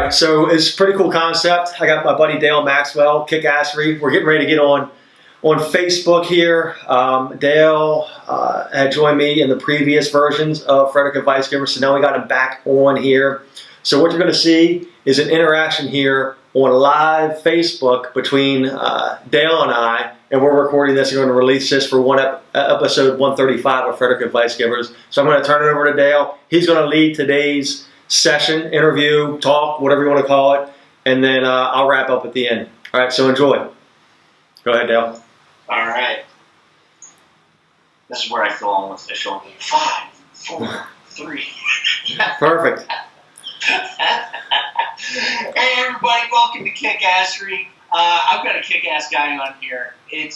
right, so it's a pretty cool concept. I got my buddy Dale Maxwell, Kickassery. We're getting ready to get on Facebook here. Dale had joined me in the previous versions of Frederick Advice Giver, so now we got him back on here. So what you're going to see is an interaction here on live Facebook between Dale and I, and we're recording this. We're going to release this for episode 135 of Frederick Advice Givers. So I'm going to turn it over to Dale. He's going to lead today's session, interview, talk, whatever you want to call it, and then I'll wrap up at the end. All right, so enjoy. Go ahead, Dale. All right. This is where I feel all official. 5, 4, 3. Perfect. Hey everybody, welcome to Kickassery. I've got a kick-ass guy on here. I'm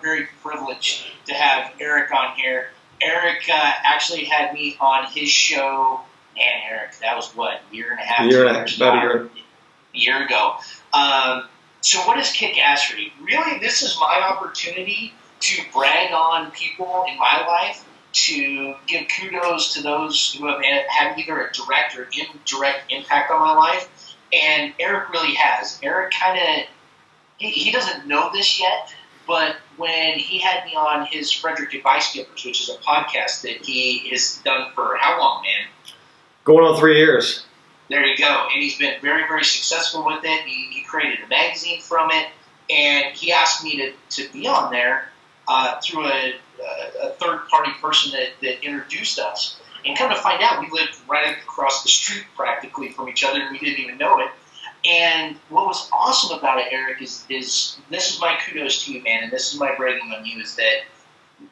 very privileged to have Eric on here. Eric actually had me on his show. Man, Eric, that was what, a year and a half? About a year ago. So what is Kickassery? Really, this is my opportunity to brag on people in my life, to give kudos to those who have had either a direct or indirect impact on my life. And Eric really has. Eric he doesn't know this yet, but when he had me on his Frederick Advice Givers, which is a podcast that he has done for how long, man? Going on 3 years. There you go. And he's been very, very successful with it. He created a magazine from it, and he asked me to be on there through a third-party person that introduced us. And come to find out, we lived right across the street practically from each other, and we didn't even know it. And what was awesome about it, Eric, is this is my kudos to you, man, and this is my bragging on you, is that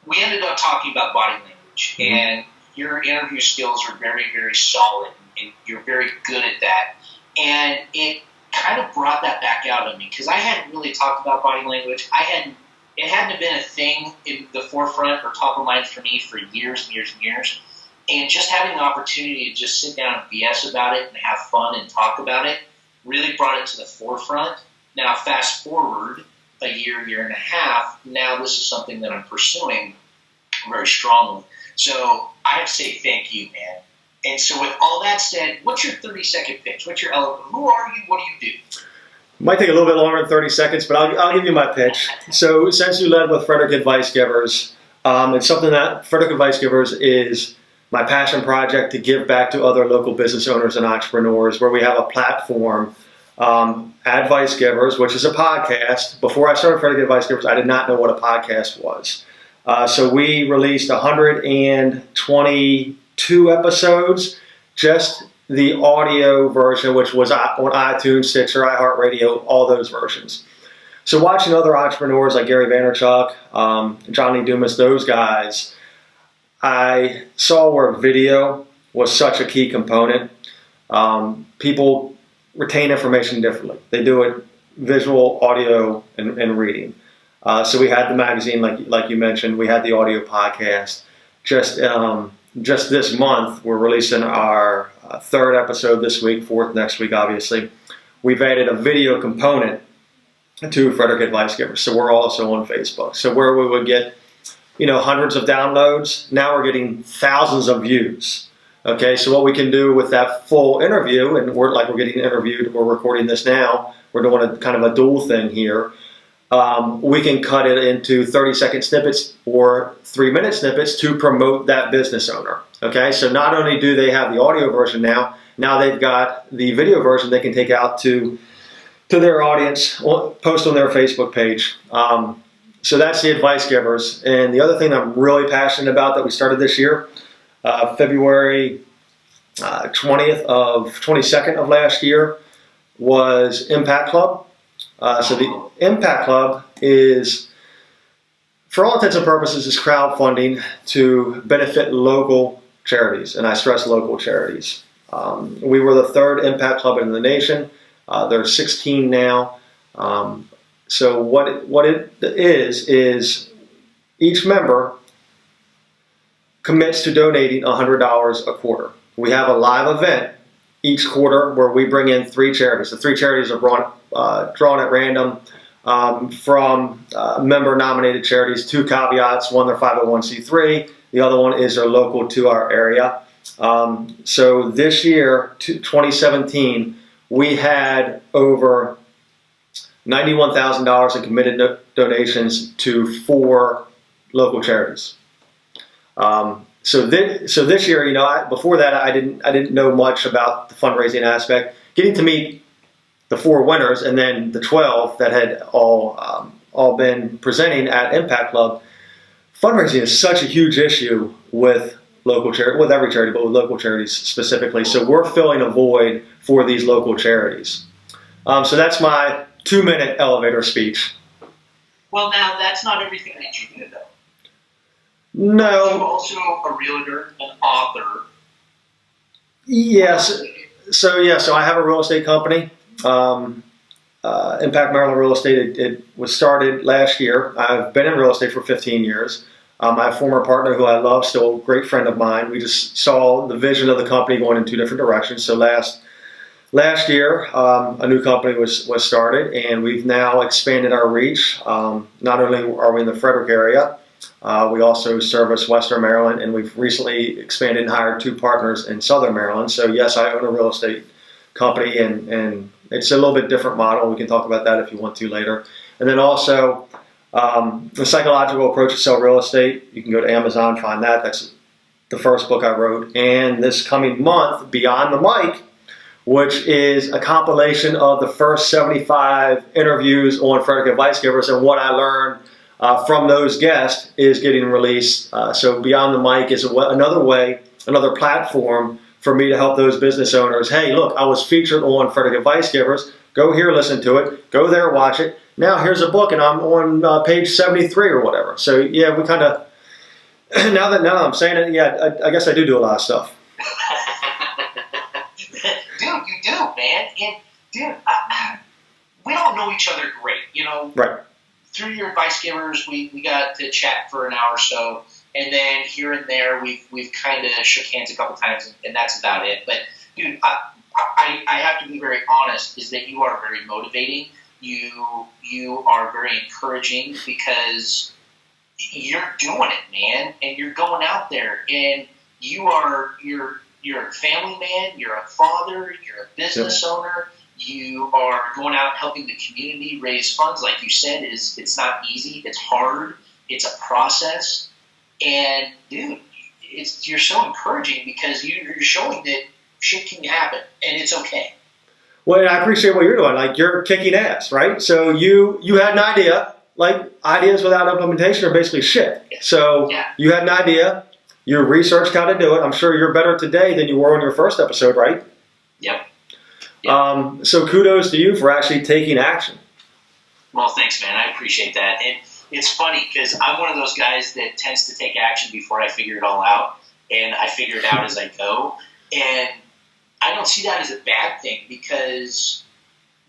we ended up talking about body language. Mm-hmm. And your interview skills are very, very solid, and you're very good at that. And it kind of brought that back out of me, because I hadn't really talked about body language. It hadn't been a thing in the forefront or top of mind for me for years and years and years. And just having the opportunity to just sit down and BS about it and have fun and talk about it really brought it to the forefront. Now, fast forward a year and a half, now this is something that I'm pursuing very strongly. So I have to say thank you, man. And so with all that said, what's your 30-second pitch? What's your element? Who are you? What do you do? Might take a little bit longer than 30 seconds, but I'll give you my pitch. So since you led with Frederick Advice Givers, it's something that Frederick Advice Givers is my passion project to give back to other local business owners and entrepreneurs, where we have a platform, Advice Givers, which is a podcast. Before I started Frederick Advice Givers, I did not know what a podcast was. So we released 122 episodes, just the audio version, which was on iTunes, Stitcher, iHeartRadio, all those versions. So watching other entrepreneurs like Gary Vaynerchuk, Johnny Dumas, those guys, I saw where video was such a key component. People retain information differently. They do it visual, audio, and reading. So we had the magazine, like you mentioned. We had the audio podcast. Just this month, we're releasing our third episode this week, fourth next week, obviously. We've added a video component to Frederick Advice Givers, so we're also on Facebook. So where we would get, hundreds of downloads, now we're getting thousands of views. Okay, so what we can do with that full interview, and we're getting interviewed, we're recording this now, we're doing a kind of a dual thing here. We can cut it into 30-second snippets or 3-minute snippets to promote that business owner. Okay, so not only do they have the audio version now they've got the video version they can take out to their audience, post on their Facebook page. So that's the Advice Givers. And the other thing I'm really passionate about that we started this year, February 22nd of last year, was Impact Club. So the Impact Club is, for all intents and purposes, is crowdfunding to benefit local charities, and I stress local charities. We were the third Impact Club in the nation. There are 16 now. So what it is each member commits to donating $100 a quarter. We have a live event each quarter where we bring in 3 charities. The 3 charities are drawn at random from member-nominated charities. 2 caveats: one, they're 501c3. The other one is they're local to our area. So this year, 2017, we had over $91,000 in committed donations to 4 local charities. So this year, before that, I didn't know much about the fundraising aspect. Getting to meet the 4 winners and then the 12 that had all been presenting at Impact Club. Fundraising is such a huge issue with with every charity, but with local charities specifically. So we're filling a void for these local charities. So that's my 2-minute elevator speech. Well, now that's not everything that you do, though. No. You're also a realtor, an author. Yes. So I have a real estate company, Impact Maryland Real Estate. It was started last year. I've been in real estate for 15 years. My former partner, who I love, still a great friend of mine. We just saw the vision of the company going in 2 different directions. So last year, a new company was started, and we've now expanded our reach. Not only are we in the Frederick area, we also service Western Maryland, and we've recently expanded and hired 2 partners in Southern Maryland. So yes, I own a real estate company, and it's a little bit different model. We can talk about that if you want to later. And then also the psychological approach to sell real estate. You can go to Amazon, find that. That's the first book I wrote. And this coming month, Beyond the Mic, which is a compilation of the first 75 interviews on Frederick Advice Givers, and what I learned from those guests is getting released. So Beyond the Mic is another platform for me to help those business owners. Hey, look, I was featured on Frederick Advice Givers. Go here, listen to it. Go there, watch it. Now here's a book, and I'm on page 73 or whatever. So yeah, we kind of now that I'm saying it, yeah, I guess I do a lot of stuff. Dude, you do, man. And dude, we don't know each other great, Right. Through your Advice Givers, we got to chat for an hour or so, and then here and there we've kind of shook hands a couple times, and that's about it. But dude, I have to be very honest, is that you are very motivating. You are very encouraging because you're doing it, man, and you're going out there, and you're a family man, you're a father, you're a business owner. You are going out helping the community raise funds, like you said. It's not easy. It's hard. It's a process, and dude, you're so encouraging because you're showing that shit can happen and it's okay. Well, I appreciate what you're doing. Like, you're kicking ass, right? So you had an idea. Like, ideas without implementation are basically shit. So you had an idea. You researched how to do it. I'm sure you're better today than you were on your first episode, right? Yep. So kudos to you for actually taking action. Well, thanks, man. I appreciate that. And it's funny because I'm one of those guys that tends to take action before I figure it all out, and I figure it out as I go. And I don't see that as a bad thing because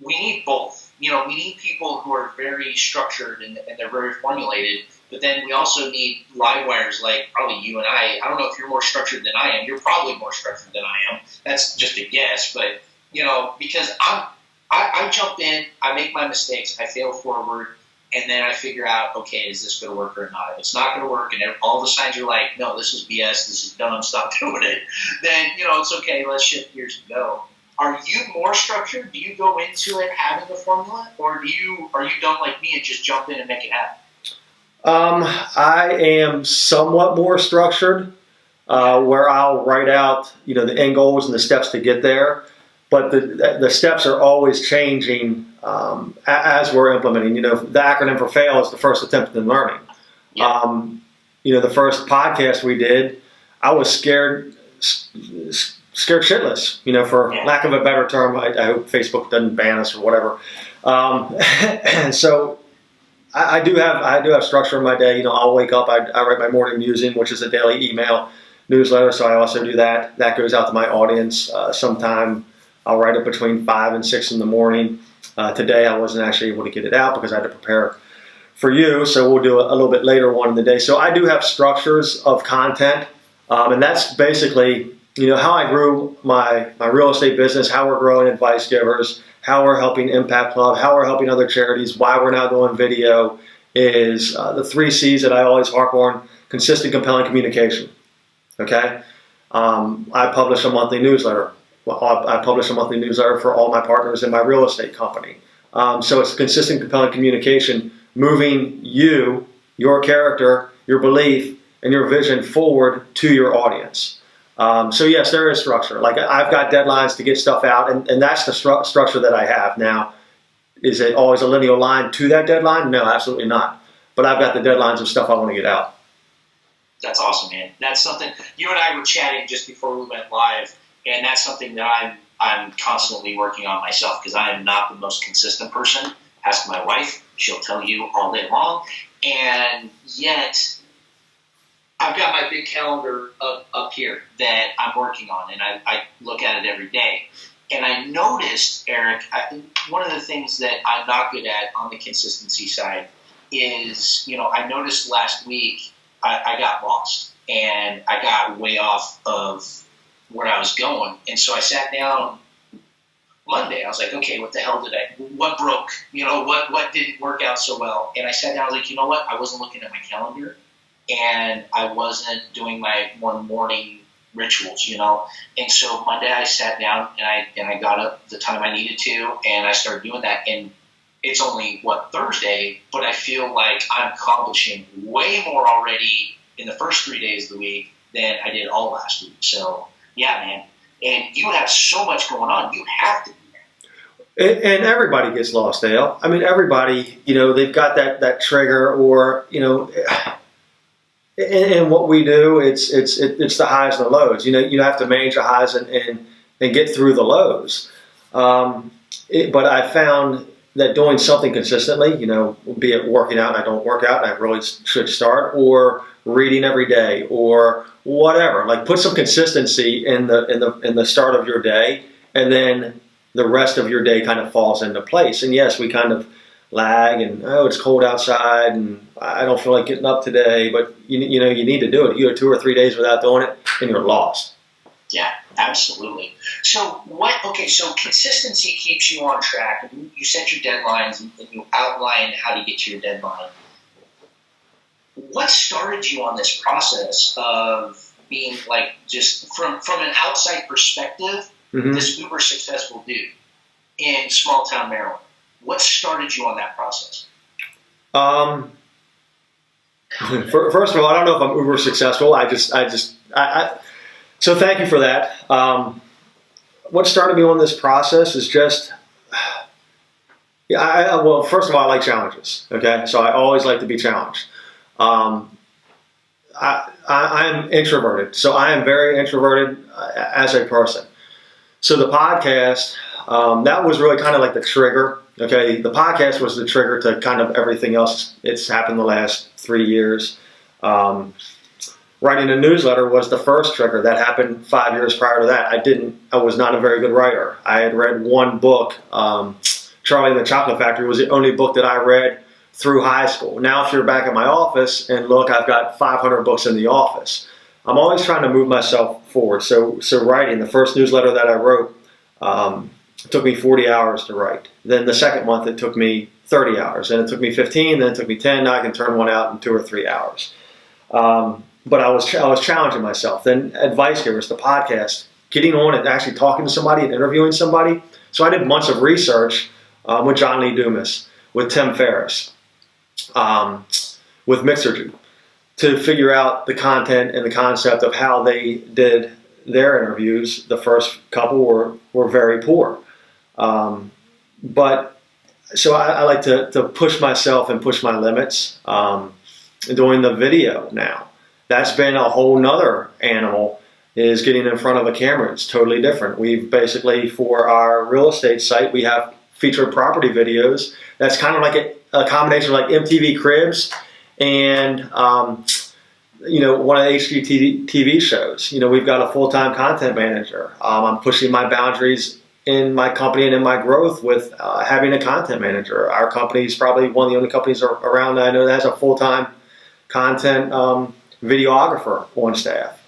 we need both. We need people who are very structured and they're very formulated, but then we also need live wires like probably you and I. I don't know if you're more structured than I am. You're probably more structured than I am. That's just a guess, but because I jump in, I make my mistakes, I fail forward, and then I figure out, okay, is this going to work or not? If it's not going to work, and all the signs are like, no, this is BS, this is dumb, stop doing it, then, it's okay, let's shift gears and go. Are you more structured? Do you go into it having a formula, or are you done like me and just jump in and make it happen? I am somewhat more structured, where I'll write out, the end goals and the steps to get there. But the steps are always changing as we're implementing. The acronym for FAIL is the first attempt in learning. Yeah. The first podcast we did, I was scared shitless. For lack of a better term. I hope Facebook doesn't ban us or whatever. And so I do have structure in my day. I'll wake up. I write my morning musing, which is a daily email newsletter. So I also do that. That goes out to my audience sometime. I'll write it between 5 and 6 in the morning. Today I wasn't actually able to get it out because I had to prepare for you, so we'll do it a little bit later on in the day. So I do have structures of content, and that's basically how I grew my real estate business, how we're growing Advice Givers, how we're helping Impact Club, how we're helping other charities, why we're now doing video is the 3 C's that I always harp on: consistent, compelling communication. Okay? I publish a monthly newsletter. Well, I publish a monthly newsletter for all my partners in my real estate company. So it's consistent, compelling communication, moving you, your character, your belief, and your vision forward to your audience. So yes, there is structure. Like I've got deadlines to get stuff out, and that's the structure that I have. Now, is it always a linear line to that deadline? No, absolutely not. But I've got the deadlines of stuff I want to get out. That's awesome, man. That's something, you and I were chatting just before we went live, and that's something that I'm constantly working on myself, because I am not the most consistent person. Ask my wife, she'll tell you all day long. And yet, I've got my big calendar up here that I'm working on, and I look at it every day. And I noticed, Eric, one of the things that I'm not good at on the consistency side is, I noticed last week I got lost, and I got way off of where I was going. And so I sat down Monday. I was like, okay, what the hell what broke? What didn't work out so well? And I sat down, I was like, you know what? I wasn't looking at my calendar, and I wasn't doing my morning rituals, And so Monday I sat down and I got up the time I needed to, and I started doing that. And it's only Thursday, but I feel like I'm accomplishing way more already in the first 3 days of the week than I did all last week. So yeah, man. And you have so much going on. You have to be there. And everybody gets lost, Dale. I mean, everybody, they've got that trigger, or and what we do, it's the highs and the lows. You have to manage the highs and get through the lows. But I found that doing something consistently, be it working out and I don't work out and I really should start, or reading every day, or whatever. Like put some consistency in the start of your day, and then the rest of your day kind of falls into place. And yes, we kind of lag, and it's cold outside, and I don't feel like getting up today. But you need to do it. You go 2 or 3 days without doing it, and you're lost. Yeah, absolutely. So so consistency keeps you on track. You set your deadlines and you outline how to get to your deadline. What started you on this process of being just from an outside perspective, this uber successful dude in small town Maryland? What started you on that process? First of all, I don't know if I'm uber successful. So thank you for that. What started me on this process is just, well, first of all, I like challenges. Okay, so I always like to be challenged. I'm introverted, so I am very introverted as a person. So the podcast, that was really kind of like the trigger. Okay, the podcast was the trigger to kind of everything else. It's happened the last 3 years. Writing a newsletter was the first trigger. That happened 5 years prior to that. I was not a very good writer. I had read one book. Charlie and the Chocolate Factory was the only book that I read through high school. Now, if you're back at my office and look, I've got 500 books in the office. I'm always trying to move myself forward. So writing, the first newsletter that I wrote, it took me 40 hours to write. Then the second month, it took me 30 hours. Then it took me 15, then it took me 10. Now I can turn one out in 2 or 3 hours. But I was challenging myself. Then Advice Givers, the podcast, getting on and actually talking to somebody and interviewing somebody. So I did months of research with John Lee Dumas, with Tim Ferriss, with Mixergy, to figure out the content and the concept of how they did their interviews. The first couple were very poor. But so I like to push myself and push my limits. Doing the video now, that's been a whole nother animal, is getting in front of a camera. It's totally different. We've basically, for our real estate site, we have featured property videos. That's kind of like a combination of like MTV Cribs and one of the HGTV shows. We've got a full-time content manager. I'm pushing my boundaries in my company and in my growth with having a content manager. Our company is probably one of the only companies around that I know that has a full-time content videographer on staff.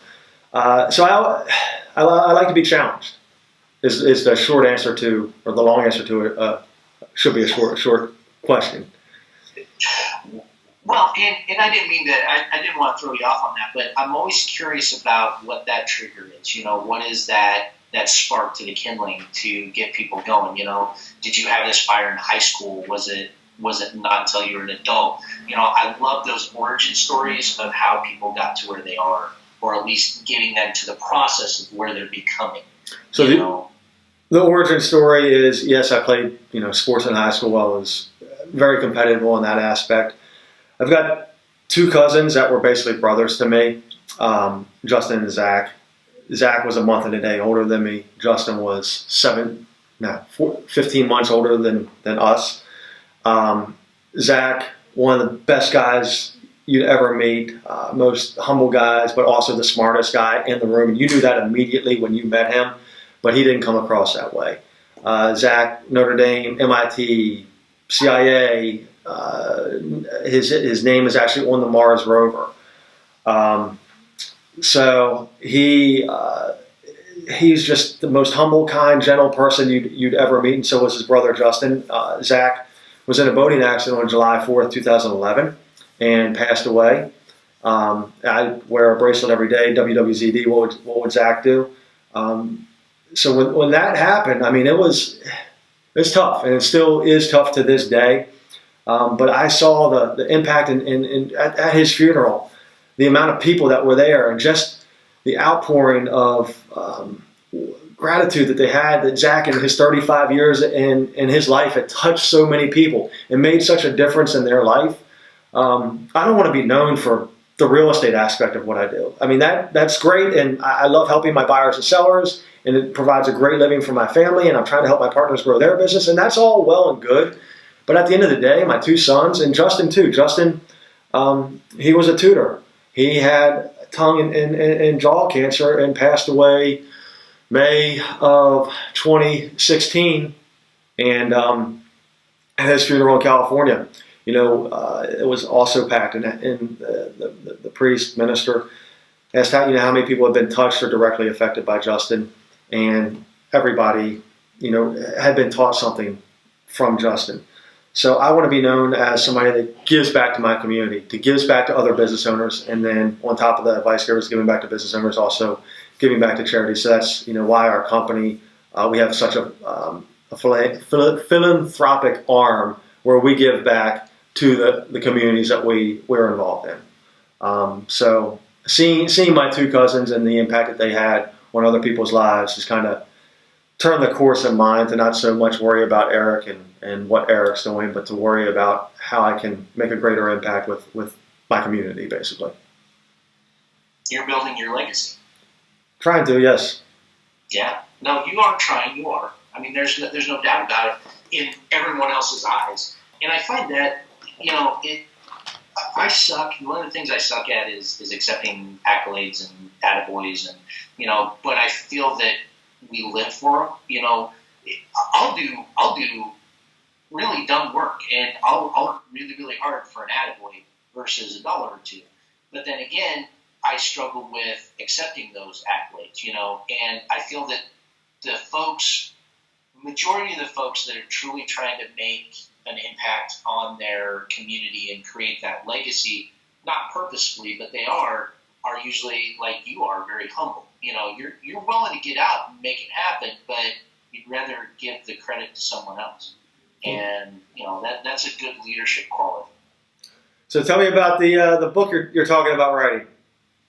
So I like to be challenged. Is the short answer to, or the long answer to it, should be a short question. Well, and I didn't mean that. I didn't want to throw you off on that, but I'm always curious about what that trigger is. What is that spark to the kindling to get people going? Did you have this fire in high school? Was it not until you were an adult? I love those origin stories of how people got to where they are, or at least getting them to the process of where they're becoming. So the origin story is, yes, I played sports in high school. I was very competitive in that aspect. I've got two cousins that were basically brothers to me, Justin and Zach. Zach was a month and a day older than me. Justin was 15 months older than us. Zach, one of the best guys you'd ever meet, most humble guys, but also the smartest guy in the room. And you knew that immediately when you met him, but he didn't come across that way. Zach, Notre Dame, MIT, CIA, his name is actually on the Mars rover. So he's just the most humble, kind, gentle person you'd ever meet, and so was his brother Justin. Zach was in a boating accident on July 4th, 2011, and passed away. I wear a bracelet every day. WWZD. What would Zach do? So when that happened, I mean, it's tough, and it still is tough to this day. But I saw the impact at his funeral, the amount of people that were there, and just the outpouring of gratitude that they had, that Zach in his 35 years in his life had touched so many people and made such a difference in their life. I don't want to be known for the real estate aspect of what I do. I mean, that's great, and I love helping my buyers and sellers, and it provides a great living for my family, and I'm trying to help my partners grow their business, and that's all well and good. But at the end of the day, my two sons, and Justin too. Justin, he was a tutor. He had tongue and jaw cancer and passed away May of 2016, and at his funeral in California. It was also packed, and the priest, minister, asked how many people have been touched or directly affected by Justin, and everybody, had been taught something from Justin. So I want to be known as somebody that gives back to my community, that gives back to other business owners, and then on top of that, advice givers giving back to business owners, also giving back to charity. So that's why our company, we have such a philanthropic arm where we give back to the communities that we're involved in. So seeing my two cousins and the impact that they had on other people's lives has kind of turned the course in mind to not so much worry about Eric and what Eric's doing, but to worry about how I can make a greater impact with my community, basically. You're building your legacy. Trying to, yes. Yeah. No, you are trying. You are. I mean, there's no doubt about it in everyone else's eyes. And I find that, I suck. One of the things I suck at is accepting accolades and attaboys, and but I feel that we live for them. I'll do really dumb work, and I'll work really, really hard for an attaboy versus $1 or $2. But then again, I struggle with accepting those accolades, and I feel that majority of the folks that are truly trying to make an impact on their community and create that legacy, not purposefully, but they are usually like you are, very humble. You're willing to get out and make it happen, but you'd rather give the credit to someone else. And that's a good leadership quality. So tell me about the book you're talking about writing.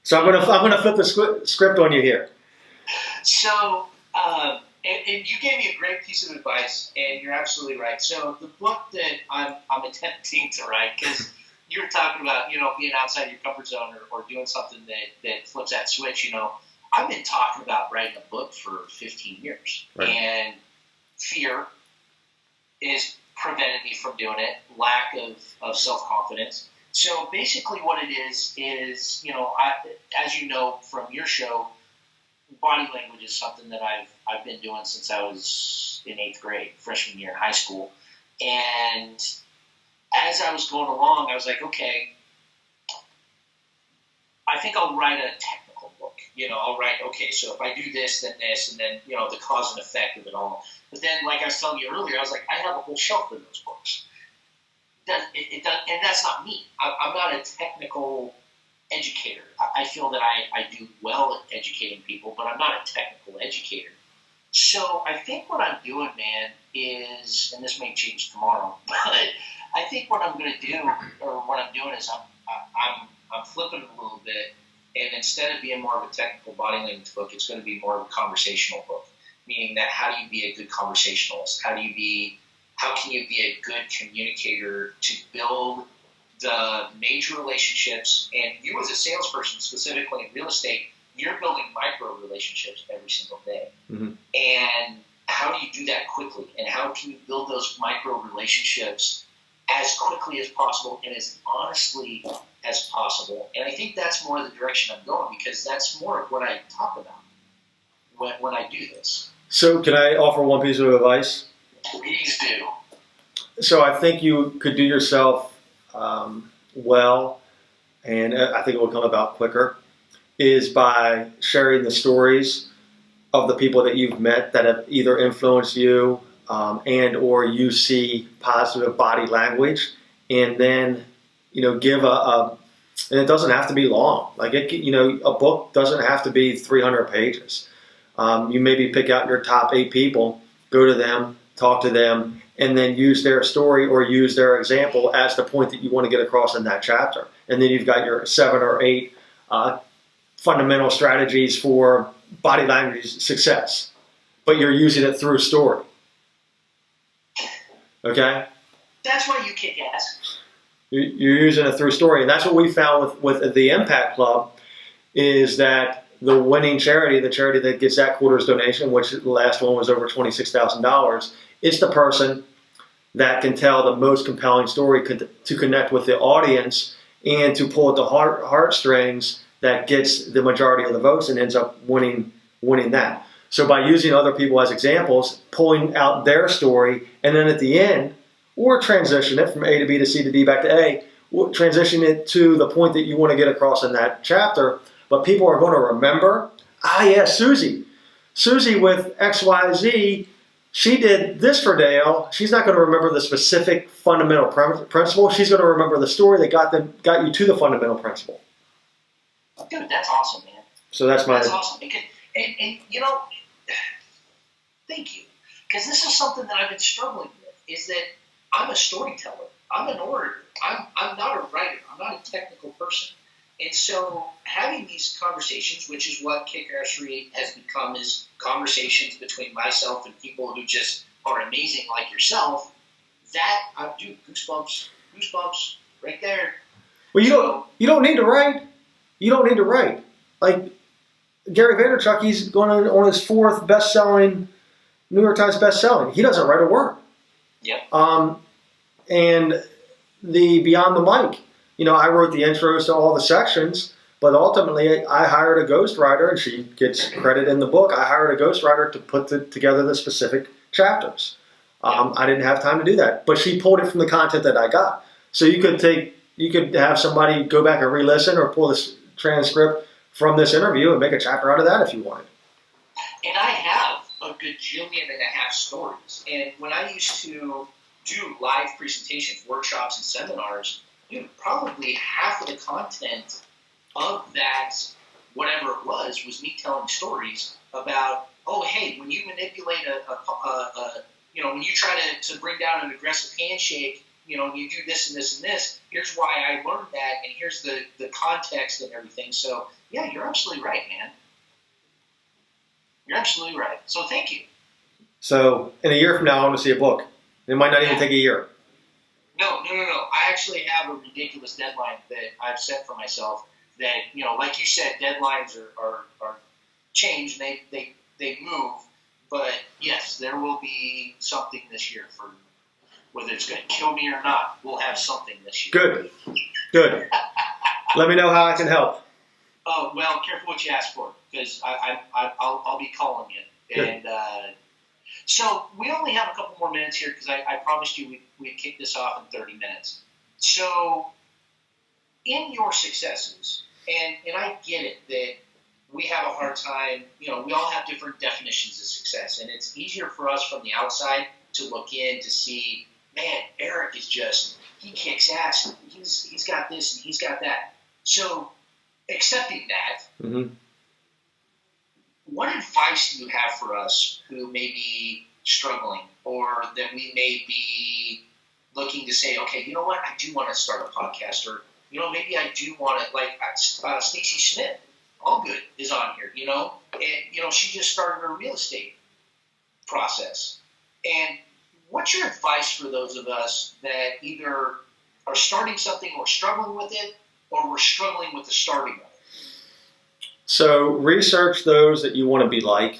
So I'm gonna flip the script on you here. So and you gave me a great piece of advice, and you're absolutely right. So the book that I'm attempting to write, because you were talking about being outside your comfort zone or doing something that flips that switch. I've been talking about writing a book for 15 years, right. And fear is preventing me from doing it. Lack of self-confidence. So basically, what it is as you know from your show, body language is something that I've been doing since I was in 8th grade, freshman year in high school. And as I was going along, I was like, okay, I think I'll write a technical book. I'll write, okay, so if I do this, then this, and then, the cause and effect of it all. But then, like I was telling you earlier, I was like, I have a whole shelf of those books. it does, and that's not me. I'm not a technical educator. I feel that I do well at educating people, but I'm not a technical educator. So I think what I'm doing, man, is, and this may change tomorrow, but I think what I'm going to do, or what I'm doing, is I'm flipping it a little bit, and instead of being more of a technical body language book, it's going to be more of a conversational book. Meaning that, how do you be a good conversationalist? How can you be a good communicator to build the major relationships? And you, as a salesperson, specifically in real estate, you're building micro relationships every single day. Mm-hmm. And how do you do that quickly? And how can you build those micro relationships as quickly as possible and as honestly as possible? And I think that's more the direction I'm going, because that's more of what I talk about when I do this. So can I offer one piece of advice? Please do. So I think you could do yourself well, and I think it will come about quicker, is by sharing the stories of the people that you've met that have either influenced you and or you see positive body language, and then give and it doesn't have to be long. Like a book doesn't have to be 300 pages. You maybe pick out your top 8 people, go to them, talk to them, and then use their story or use their example as the point that you want to get across in that chapter. And then you've got your 7 or 8 fundamental strategies for body language success, but you're using it through story. Okay? That's why you kick ass. You're using it through story. And that's what we found with the Impact Club, is that the winning charity, the charity that gets that quarter's donation, which the last one was over $26,000, it's the person that can tell the most compelling story to connect with the audience and to pull at the heartstrings that gets the majority of the votes and ends up winning that. So by using other people as examples, pulling out their story, and then at the end, or transition it from A to B to C to D back to A, transition it to the point that you want to get across in that chapter. But people are going to remember, Susie with XYZ, she did this for Dale. She's not going to remember the specific fundamental principle. She's going to remember the story that got you to the fundamental principle. Dude, that's awesome, man. So that's awesome. And thank you. Because this is something that I've been struggling with, is that I'm a storyteller. I'm an orator. I'm not a writer. I'm not a technical person. And so having these conversations, which is what Kickassery has become, is conversations between myself and people who just are amazing like yourself, that I do goosebumps right there. Well, you don't need to write. You don't need to write. Like Gary Vaynerchuk, he's going on his 4th best-selling, New York Times best-selling. He doesn't write a word. Yep. And the Beyond the Mic, I wrote the intros to all the sections, but ultimately I hired a ghostwriter, and she gets credit in the book. I hired a ghostwriter to put together the specific chapters. I didn't have time to do that, but she pulled it from the content that I got. So you could have somebody go back and re-listen or pull this transcript from this interview and make a chapter out of that if you wanted. And I have a gajillion and a half stories. And when I used to do live presentations, workshops, and seminars, probably half of the content of that, whatever it was me telling stories about, oh, hey, when you manipulate when you try to bring down an aggressive handshake, you do this and this and this, here's why I learned that, and here's the context and everything. So, yeah, you're absolutely right, man. You're absolutely right. So thank you. So in a year from now, I want to see a book. It might not even take a year. No. I actually have a ridiculous deadline that I've set for myself that, like you said, deadlines are changed. They move. But, yes, there will be something this year for whether it's going to kill me or not. We'll have something this year. Good. Let me know how I can help. Oh, well, careful what you ask for, because I'll be calling you. Good. And so we only have a couple more minutes here, because I promised you we'd kick this off in 30 minutes. So in your successes, and I get it that we have a hard time, we all have different definitions of success, and it's easier for us from the outside to look in to see, man, Eric is just he kicks ass. He's got this and he's got that. So accepting that, Mm-hmm. what advice do you have for us who may be struggling, or that we may be looking to say, okay, you know what, I do want to start a podcast, or maybe I do want to, like Stacy Smith, all good, is on here, and she just started her real estate process. And what's your advice for those of us that either are starting something or struggling with it, or we're struggling with the starting of it? So research those that you want to be like.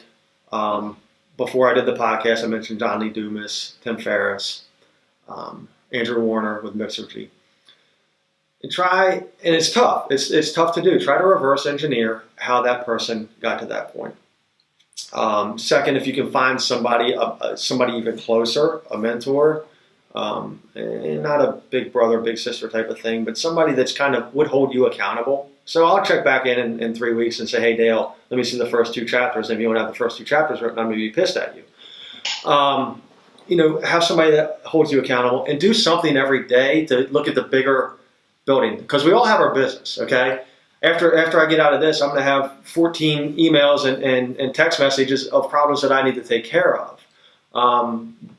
Before I did the podcast, I mentioned John Lee Dumas, Tim Ferriss, Andrew Warner with Mixergy. And it's tough. It's tough to do. Try to reverse engineer how that person got to that point. Second, if you can find somebody even closer, a mentor, and not a big brother, big sister type of thing, but somebody that's kind of would hold you accountable. So I'll check back in 3 weeks and say, hey, Dale, let me see the first 2 chapters. And if you don't have the first 2 chapters written, I'm going to be pissed at you. Have somebody that holds you accountable and do something every day to look at the bigger building, because we all have our business, okay? After I get out of this, I'm going to have 14 emails and text messages of problems that I need to take care of.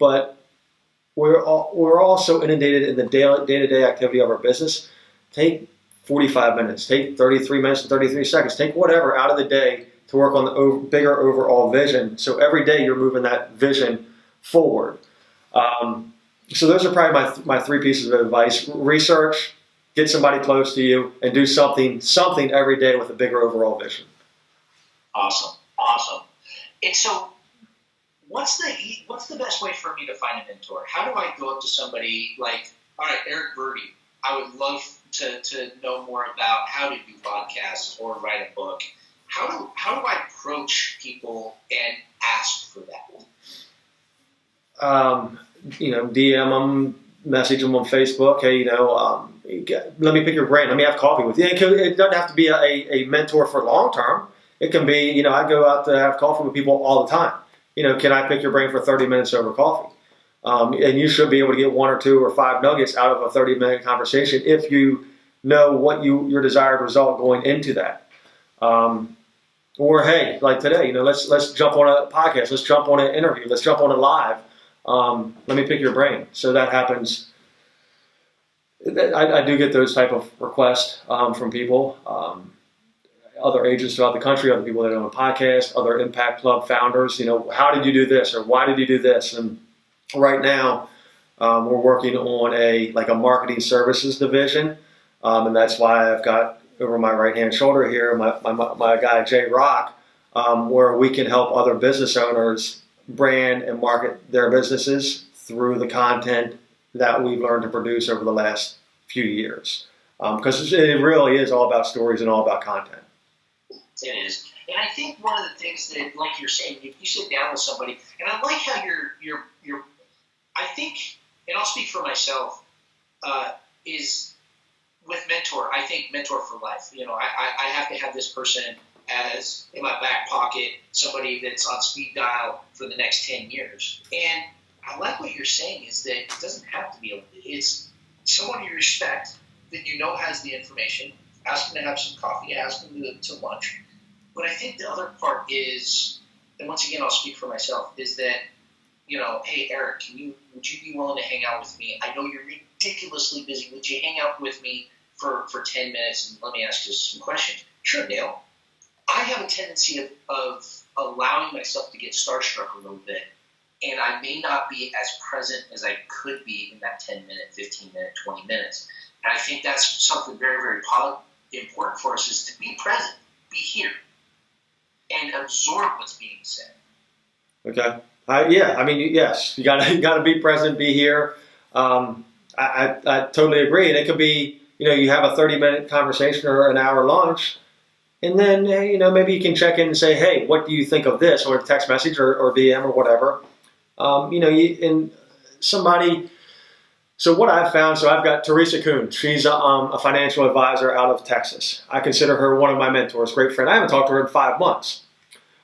But we're all so inundated in the day-to-day activity of our business. Take 45 minutes, take 33 minutes and 33 seconds, take whatever out of the day to work on the bigger overall vision. So every day you're moving that vision forward. So those are probably my 3 pieces of advice. Research, get somebody close to you, and do something every day with a bigger overall vision. Awesome. And so what's the best way for me to find a mentor? How do I go up to somebody like, all right, Eric Birdie, I would love to know more about how to do podcasts or write a book. How do I approach people and ask for that? DM them, message them on Facebook. Hey, let me pick your brain. Let me have coffee with you. It doesn't have to be a mentor for long term. It can be, I go out to have coffee with people all the time. Can I pick your brain for 30 minutes over coffee? And you should be able to get 1 or 2 or 5 nuggets out of a 30-minute conversation if you know what your desired result going into that. Or hey, like today, let's jump on a podcast, let's jump on an interview, let's jump on a live. Let me pick your brain. So that happens. I do get those type of requests from people, other agents throughout the country, other people that own a podcast, other Impact Club founders. How did you do this, or why did you do this? And right now, we're working on a marketing services division, and that's why I've got over my right-hand shoulder here my guy Jay Rock, where we can help other business owners brand and market their businesses through the content that we've learned to produce over the last few years. Because it really is all about stories and all about content. It is. And I think one of the things that, like you're saying, if you sit down with somebody, and I like how you're I think, and I'll speak for myself, is with mentor, I think mentor for life. I have to have this person as in my back pocket, somebody that's on speed dial for the next 10 years. And I like what you're saying is that it doesn't have to be, it's someone you respect that has the information. Ask them to have some coffee, ask them to lunch. But I think the other part is, and once again, I'll speak for myself, is that, hey, Eric, would you be willing to hang out with me? I know you're ridiculously busy. Would you hang out with me for 10 minutes and let me ask you some questions? Sure, Dale. I have a tendency of allowing myself to get starstruck a little bit, and I may not be as present as I could be in that 10-minute, 15-minute, 20 minutes. And I think that's something very, very important for us, is to be present, be here, and absorb what's being said. Okay. Yes, you gotta be present, be here. I totally agree, and it could be, you have a 30-minute conversation or an hour lunch, and then maybe you can check in and say, hey, what do you think of this, or text message or DM or whatever. And somebody. So what I've found, I've got Teresa Kuhn. She's a financial advisor out of Texas. I consider her one of my mentors, great friend. I haven't talked to her in 5 months.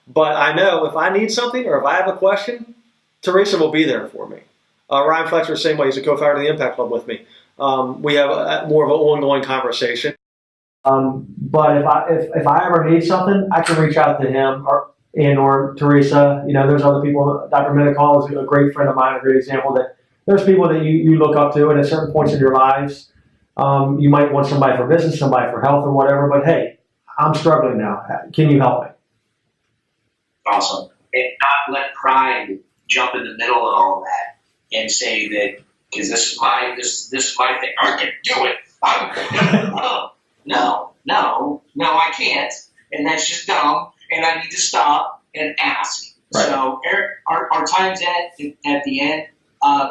But I know if I need something or if I have a question, Teresa will be there for me. Ryan Fletcher, same way. He's a co-founder of the Impact Club with me. we have more of an ongoing conversation. But if I ever need something, I can reach out to him or Teresa. There's other people. Dr. Minicall is a great friend of mine, a great example that there's people that you look up to, and at certain points in your lives, you might want somebody for business, somebody for health or whatever. But hey, I'm struggling now. Can you help me? Awesome. And not let pride jump in the middle of all that and say that because this is my thing. I can do it. No, I can't. And that's just dumb. And I need to stop and ask. Right. So, Eric, our time's at the end.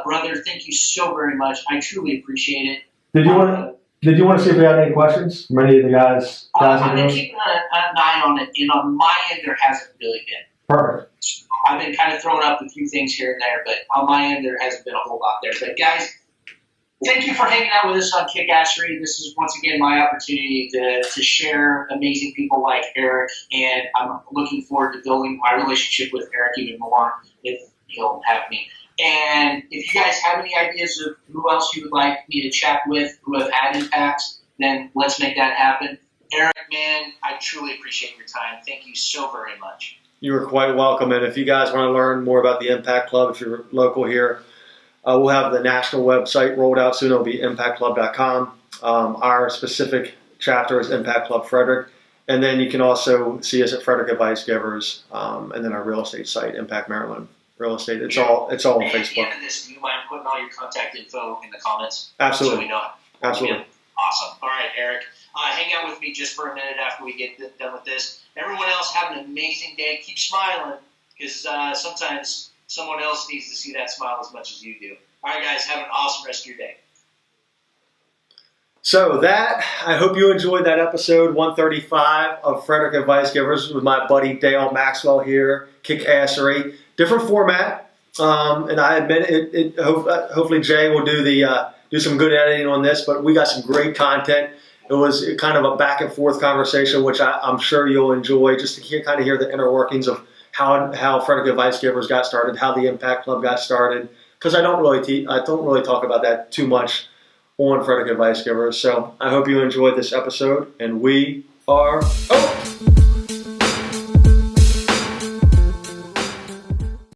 Brother, thank you so very much. I truly appreciate it. Did you want to see if we had any questions from any of the guys? I've been keeping an eye on it, and on my end, there hasn't really been. Perfect. So I've been kind of throwing up a few things here and there, but on my end, there hasn't been a whole lot there. But guys, thank you for hanging out with us on Kickassery. This is once again my opportunity to share amazing people like Eric, and I'm looking forward to building my relationship with Eric even more if he'll have me. And if you guys have any ideas of who else you would like me to chat with who have had impacts, then let's make that happen. Eric, man, I truly appreciate your time. Thank you so very much. You are quite welcome. And if you guys want to learn more about the Impact Club, if you're local here, we'll have the national website rolled out soon. It'll be impactclub.com. Our specific chapter is Impact Club Frederick. And then you can also see us at Frederick Advice Givers, and then our real estate site, Impact Maryland Real Estate. It's all on Facebook. At the end of this, do you mind putting all your contact info in the comments? Absolutely. So we know. Absolutely. Awesome. All right, Eric. Hang out with me just for a minute after we get done with this. Everyone else have an amazing day. Keep smiling because sometimes someone else needs to see that smile as much as you do. All right, guys. Have an awesome rest of your day. So I hope you enjoyed that episode 135 of Frederick Advice Givers with my buddy Dale Maxwell here, Kickassery. Different format, and I admit it. Hopefully Jay will do some good editing on this, but we got some great content. It was kind of a back and forth conversation, which I'm sure you'll enjoy, just to kind of hear the inner workings of how Frederick Advice Givers got started, how the Impact Club got started. Because I don't really talk about that too much on Frederick Advice Givers. So I hope you enjoyed this episode, and we are out.